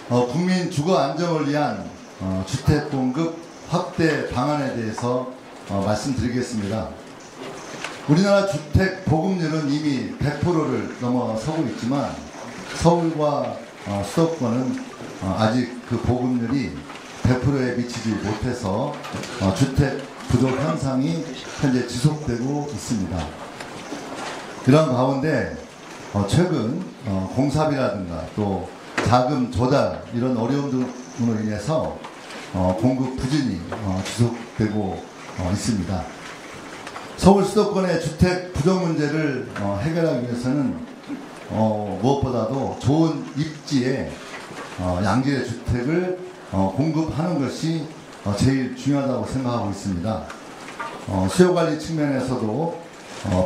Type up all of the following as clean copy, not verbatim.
국민 주거 안정을 위한 주택 공급 확대 방안에 대해서 말씀드리겠습니다. 우리나라 주택 보급률은 이미 100%를 넘어서고 있지만 서울과 수도권은 아직 그 보급률이 100%에 미치지 못해서 주택 부족 현상이 현재 지속되고 있습니다. 이런 가운데 최근 공사비라든가 또 자금 조달 이런 어려움 등으로 인해서 공급 부진이 지속되고 있습니다. 서울 수도권의 주택 부족 문제를 해결하기 위해서는 무엇보다도 좋은 입지에 양질의 주택을 공급하는 것이 제일 중요하다고 생각하고 있습니다. 수요관리 측면에서도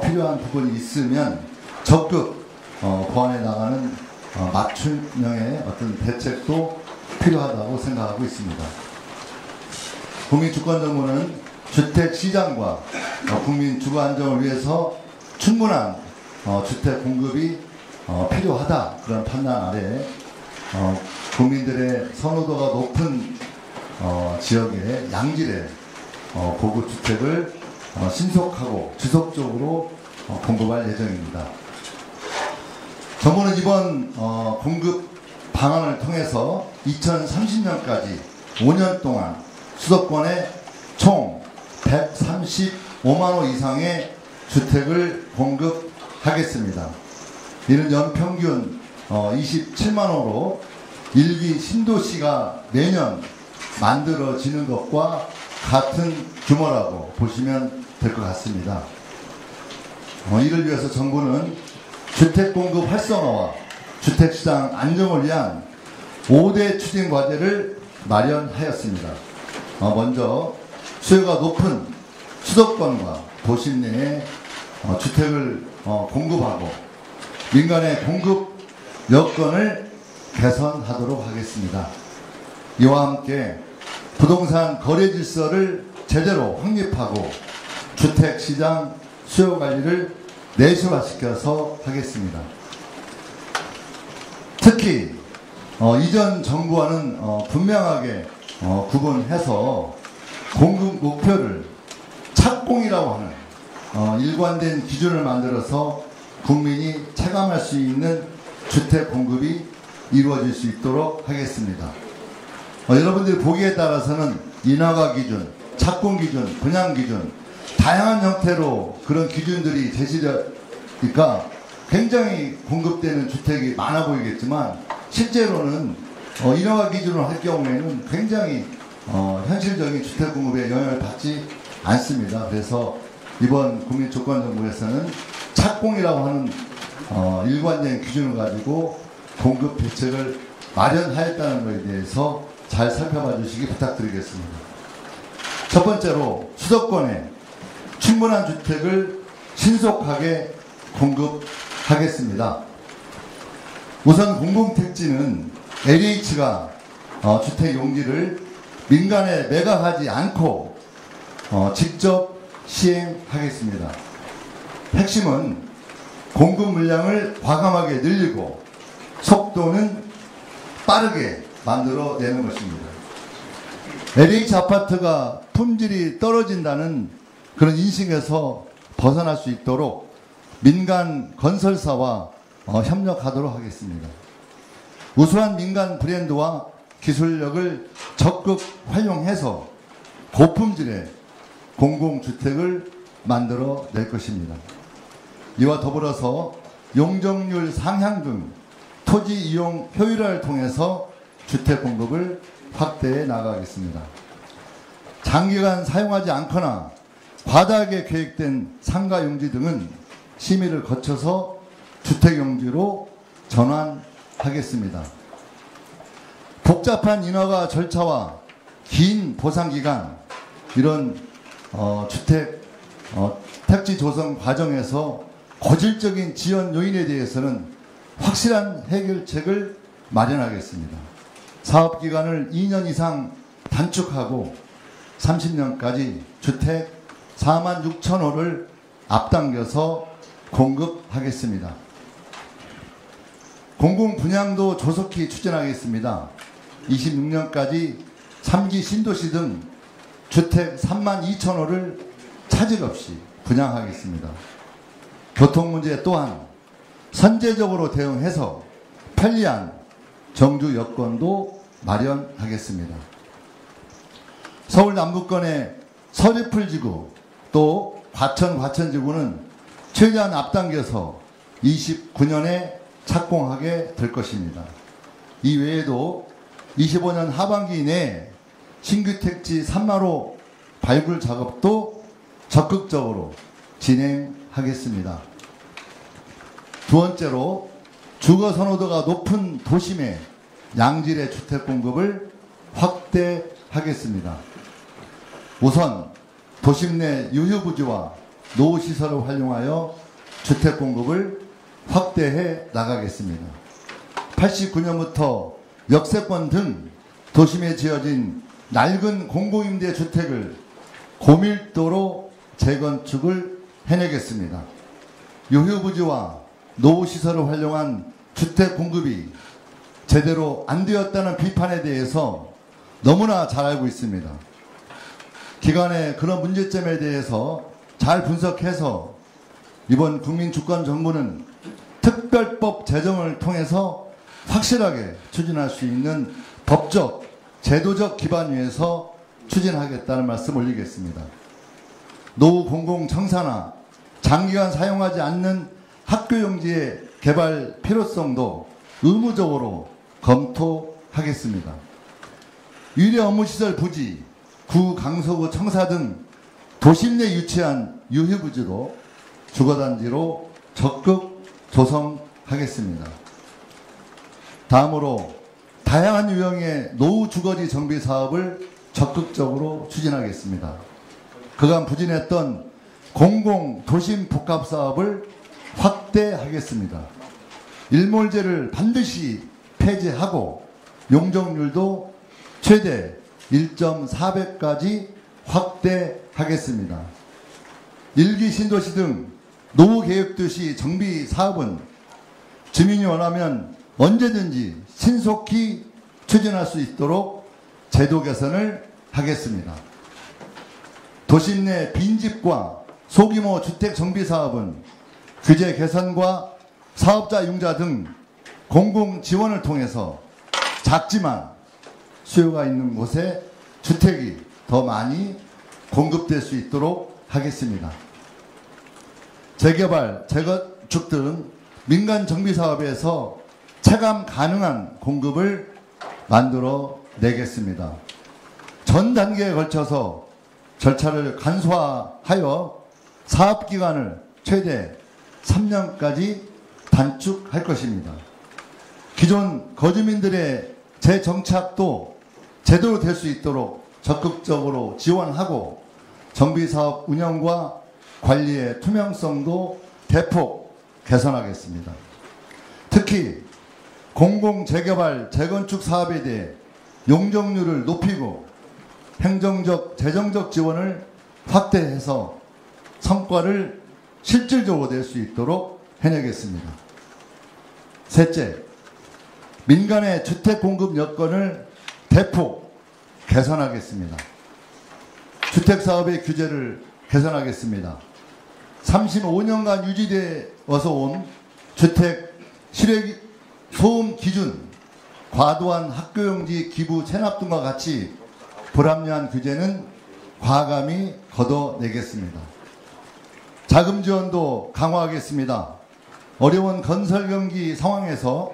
필요한 부분이 있으면 적극 보완해 나가는 맞춤형의 어떤 대책도 필요하다고 생각하고 있습니다. 국민주권정부는 주택시장과 국민 주거 안정을 위해서 충분한 주택 공급이 필요하다 그런 판단 아래 국민들의 선호도가 높은 지역의 양질의 고급 주택을 신속하고 지속적으로 공급할 예정입니다. 정부는 이번 공급 방안을 통해서 2030년까지 5년 동안 수도권에 총 135만 호 이상의 주택을 공급하겠습니다. 이는 연평균 27만 호로 일기 신도시가 매년 만들어지는 것과 같은 규모라고 보시면 될 것 같습니다. 이를 위해서 정부는 주택 공급 활성화와 주택시장 안정을 위한 5대 추진 과제를 마련하였습니다. 먼저 수요가 높은 수도권과 도심 내에 주택을 공급하고 민간의 공급 여건을 개선하도록 하겠습니다. 이와 함께 부동산 거래 질서를 제대로 확립하고 주택시장 수요 관리를 내실화시켜서 하겠습니다. 특히 이전 정부와는 분명하게 구분해서 공급 목표를 착공이라고 하는 일관된 기준을 만들어서 국민이 체감할 수 있는 주택 공급이 이루어질 수 있도록 하겠습니다. 여러분들이 보기에 따라서는 인허가 기준, 착공 기준, 분양 기준 다양한 형태로 그런 기준들이 제시되니까 굉장히 공급되는 주택이 많아 보이겠지만 실제로는 인허가 기준을 할 경우에는 굉장히 현실적인 주택 공급에 영향을 받지 않습니다. 그래서 이번 국민주권정부에서는 착공이라고 하는 일관된 기준을 가지고 공급 대책을 마련하였다는 것에 대해서 잘 살펴봐 주시기 부탁드리겠습니다. 첫 번째로 수도권에 충분한 주택을 신속하게 공급하겠습니다. 우선 공공택지는 LH가 주택 용지를 민간에 매각하지 않고 직접 시행하겠습니다. 핵심은 공급 물량을 과감하게 늘리고 속도는 빠르게 만들어내는 것입니다. LH 아파트가 품질이 떨어진다는 그런 인식에서 벗어날 수 있도록 민간 건설사와 협력하도록 하겠습니다. 우수한 민간 브랜드와 기술력을 적극 활용해서 고품질의 공공주택을 만들어낼 것입니다. 이와 더불어서 용적률 상향 등 토지 이용 효율화를 통해서 주택 공급을 확대해 나가겠습니다. 장기간 사용하지 않거나 과다하게 계획된 상가 용지 등은 심의를 거쳐서 주택 용지로 전환하겠습니다. 복잡한 인허가 절차와 긴 보상기간 이런 주택 택지 조성 과정에서 거질적인 지연 요인에 대해서는 확실한 해결책을 마련하겠습니다. 사업기간을 2년 이상 단축하고 30년까지 주택 46,000호를 앞당겨서 공급하겠습니다. 공공 분양도 조속히 추진하겠습니다. 26년까지 3기 신도시 등 주택 3만 2천 호를 차질 없이 분양하겠습니다. 교통 문제 또한 선제적으로 대응해서 편리한 정주 여건도 마련하겠습니다. 서울 남부권의 서리풀지구 또 과천지구는 최대한 앞당겨서 29년에 착공하게 될 것입니다. 이 외에도 25년 하반기 내에 신규 택지 3마로 발굴 작업도 적극적으로 진행하겠습니다. 두 번째로 주거 선호도가 높은 도심의 양질의 주택 공급을 확대하겠습니다. 우선 도심 내 유휴부지와 노후시설을 활용하여 주택 공급을 확대해 나가겠습니다. 89년부터 역세권 등 도심에 지어진 낡은 공공임대 주택을 고밀도로 재건축을 해내겠습니다. 유휴부지와 노후시설을 활용한 주택 공급이 제대로 안 되었다는 비판에 대해서 너무나 잘 알고 있습니다. 기관의 그런 문제점에 대해서 잘 분석해서 이번 국민주권정부는 특별법 제정을 통해서 확실하게 추진할 수 있는 법적, 제도적 기반 위에서 추진하겠다는 말씀 올리겠습니다. 노후 공공청사나 장기간 사용하지 않는 학교용지의 개발 필요성도 의무적으로 검토하겠습니다. 유례 업무시설 부지, 구 강서구 청사 등 도심 내 유치한 유휴부지로 주거단지로 적극 조성하겠습니다. 다음으로 다양한 유형의 노후 주거지 정비 사업을 적극적으로 추진하겠습니다. 그간 부진했던 공공 도심 복합 사업을 확대하겠습니다. 일몰제를 반드시 폐지하고 용적률도 최대 1.4배까지 확대하겠습니다. 일기 신도시 등 노후계획도시 정비 사업은 주민이 원하면 언제든지 신속히 추진할 수 있도록 제도 개선을 하겠습니다. 도심 내 빈집과 소규모 주택 정비 사업은 규제 개선과 사업자 융자 등 공공 지원을 통해서 작지만 수요가 있는 곳에 주택이 더 많이 공급될 수 있도록 하겠습니다. 재개발, 재건축 등 민간 정비 사업에서 체감 가능한 공급을 만들어 내겠습니다. 전 단계에 걸쳐서 절차를 간소화하여 사업기간을 최대 3년까지 단축할 것입니다. 기존 거주민들의 재정착도 제대로 될 수 있도록 적극적으로 지원하고 정비사업 운영과 관리의 투명성도 대폭 개선하겠습니다. 특히 공공재개발, 재건축 사업에 대해 용적률을 높이고 행정적, 재정적 지원을 확대해서 성과를 실질적으로 낼 수 있도록 해내겠습니다. 셋째, 민간의 주택 공급 여건을 대폭 개선하겠습니다. 주택사업의 규제를 개선하겠습니다. 35년간 유지되어서 온 주택 실외 소음 기준, 과도한 학교용지 기부 체납 등과 같이 불합리한 규제는 과감히 걷어내겠습니다. 자금 지원도 강화하겠습니다. 어려운 건설 경기 상황에서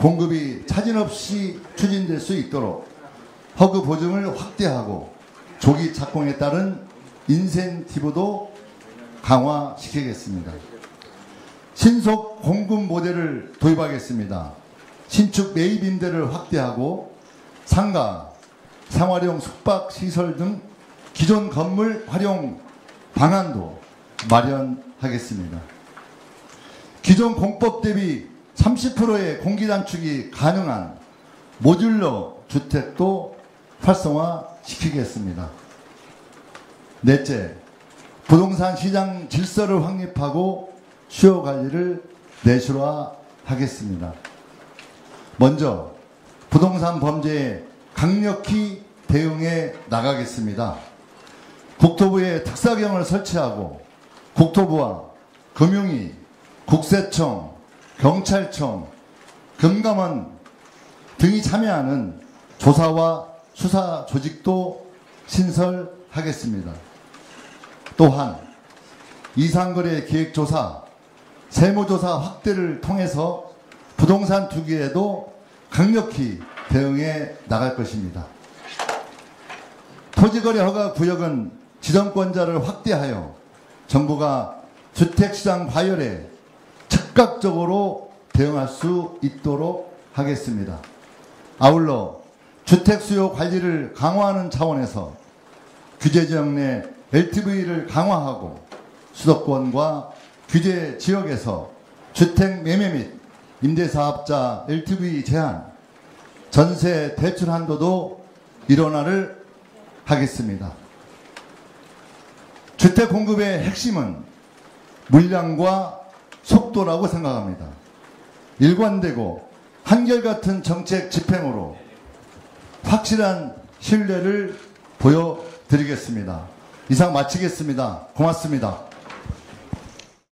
공급이 차질 없이 추진될 수 있도록 허그 보증을 확대하고 조기 착공에 따른 인센티브도 강화시키겠습니다. 신속 공급 모델을 도입하겠습니다. 신축 매입 임대를 확대하고 상가, 생활용 숙박시설 등 기존 건물 활용 방안도 마련하겠습니다. 기존 공법 대비 30%의 공기 단축이 가능한 모듈러 주택도 활성화시키겠습니다. 넷째, 부동산 시장 질서를 확립하고 수요 관리를 내실화하겠습니다. 먼저 부동산 범죄에 강력히 대응해 나가겠습니다. 국토부에 특사경을 설치하고 국토부와 금융위, 국세청, 경찰청, 금감원 등이 참여하는 조사와 수사 조직도 신설하겠습니다. 또한 이상거래 기획조사, 세무조사 확대를 통해서 부동산 투기에도 강력히 대응해 나갈 것입니다. 토지거래 허가 구역은 지정권자를 확대하여 정부가 주택시장 과열에 즉각적으로 대응할 수 있도록 하겠습니다. 아울러 주택수요 관리를 강화하는 차원에서 규제지역 내 LTV를 강화하고 수도권과 규제 지역에서 주택 매매 및 임대사업자 LTV 제한, 전세 대출 한도도 일원화를 하겠습니다. 주택 공급의 핵심은 물량과 속도라고 생각합니다. 일관되고 한결같은 정책 집행으로 확실한 신뢰를 보여드리겠습니다. 이상 마치겠습니다. 고맙습니다.